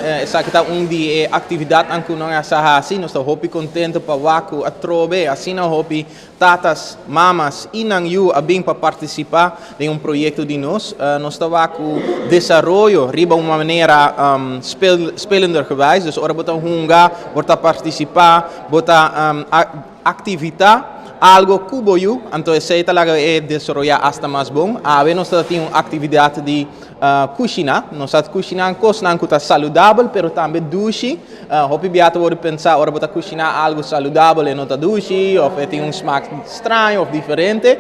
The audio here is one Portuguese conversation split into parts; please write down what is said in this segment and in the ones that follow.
Essa kita di atividade ang kunong sa hasi, nós estamos hopi contento para waku atrobe, assim não hopi tatas, mamas, inang you abing para participar de projeto de nós estamos waku desenvolvimento riba uma maneira spelender gewijs, dus ora bota hunga, bota participar, bota actividade algo cubo you, então sei talaga desenvolver hasta mais bom. Nós temos uma atividade de cozinhar, nós cozinhamos coisas que são saudáveis, mas também douce. Hopi biata pode pensar, ora bota cozinhar algo saudável e não tá douce, ou tem smaak estranho ou diferente.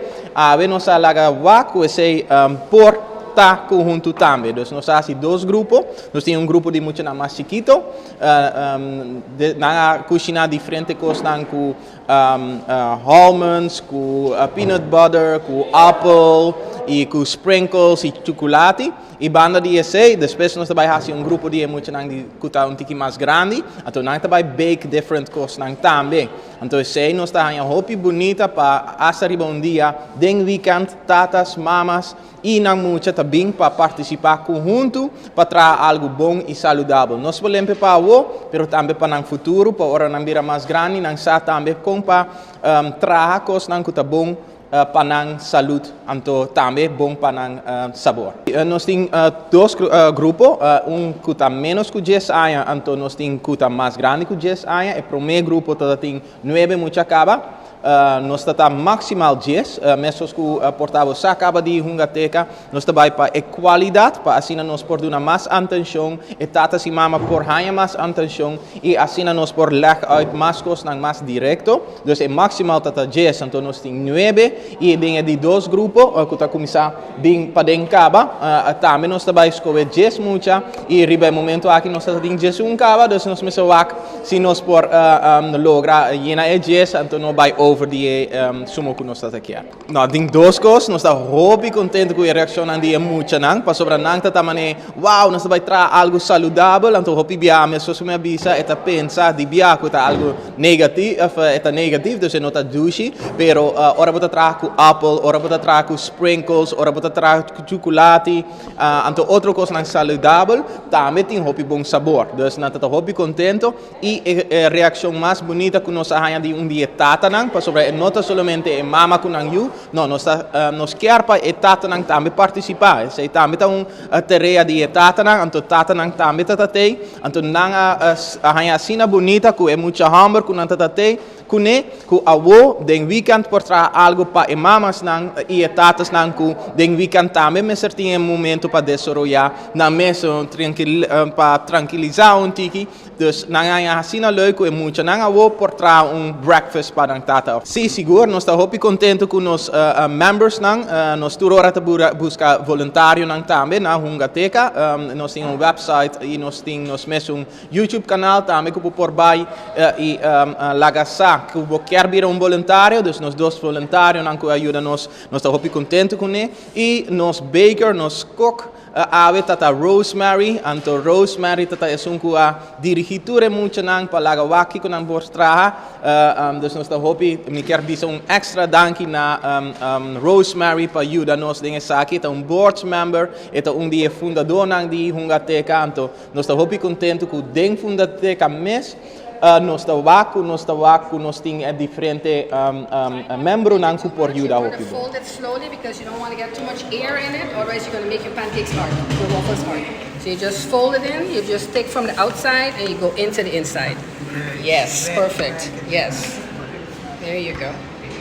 Nós laga waku sei por tá conjunto também. Então, nós temos dois grupos. Nós temos grupo de muito mais chiquito, na cozinhar diferentes coisas com almonds, com peanut butter, com apple e com sprinkles e chocolate. E banda de esse, depois nós também fazemos grupo de muito de kuta mais grande, então nós também bake different coisas também. Então esse nós está uma hobby bonita para arriba dia, den weekend, tatas, mamas e não muito também para participar conjunto para trazer algo bom e saudável. Nós podemos para o, mas também para o futuro, para hora não vir mais grande, não sa também com para trazer coisas não kuta bom para a saúde, então também bom para o sabor. Nós temos dois grupos, que está menos que 10 anos, então nós temos que está mais grande que 10 anos. O primeiro grupo tem 9 muito acaba. Nós estamos maximal 10, mesmo que portamos acaba de hungateca, nós também para a qualidade, para assim nós por dar mais atenção, e tata e mama por ganhar mais atenção, e assim nós por levar mais coisas mais direto. Então é maximal tata 10, então nós temos 9, e dentro de dois grupos, que está começando para dencaba, também nós também escolher 10 muita, e riba momento aqui nós temos 10 caba, então nós mesmo se nós por lograr llenar 10, então nós vai over die sumo que nós estamos aqui. Não, tem duas coisas, nós estamos hobby contente com a reação de muito não, para sobre não tá também, wow, nós vai trazer algo saudável, então hobby bia, mas se me avisa, eta pensa de bia que tá algo negativo, eta negativo, então não tá douce, pero ora bota trazer com apple, ora bota trazer com sprinkles, ora bota trazer com chocolate, então outra coisa não saudável, também tem hobby bom sabor, então nós tá hobby contente e a reação mais bonita que nós arranha de dia tata não, sobre não somente mama com you, não nós quer para etata nang também participar, se também tá tarefa de etata nang, então tata nang também tatei, então nang a cena bonita com é muito hamburger com nang tatei, com avô den weekend por trazer algo para mamas nang e tatas nang com den weekend também, mas certinho momento para desenvolver na mesa para tranquilizar tiki, dus nang a cena leuk é muito nang avô por trazer breakfast para tata. Sim, seguro, nós estamos muito contentes com os members nang, nós toda hora busca voluntário nang também na Hungateca, nós temos website e nós temos mesmo YouTube canal também que por bai e lagasa que quer vir voluntário, dus nós dois voluntários nang que ajuda nós estamos muito contentes com ele e nós baker, nós cook ave tata Rosemary, anto Rosemary tata esunku dirigiture muito nang palaga waki ko nang borstraha, dus nós ta hopi mi quer dizer extra danki na Rosemary pa ajuda nos dinge saki ta board member eta dia fundador nang di Hungateca, anto nós ta hopi contento ku den Hungateca mes. Nós temos diferente membros que por ajudar o people. Fold it slowly because you don't want to get too much air in it, otherwise you're going to make your pancakes hard, your waffles hard. So you just fold it in, you just take from the outside and you go into the inside. Yes, perfect. Yes. There you go.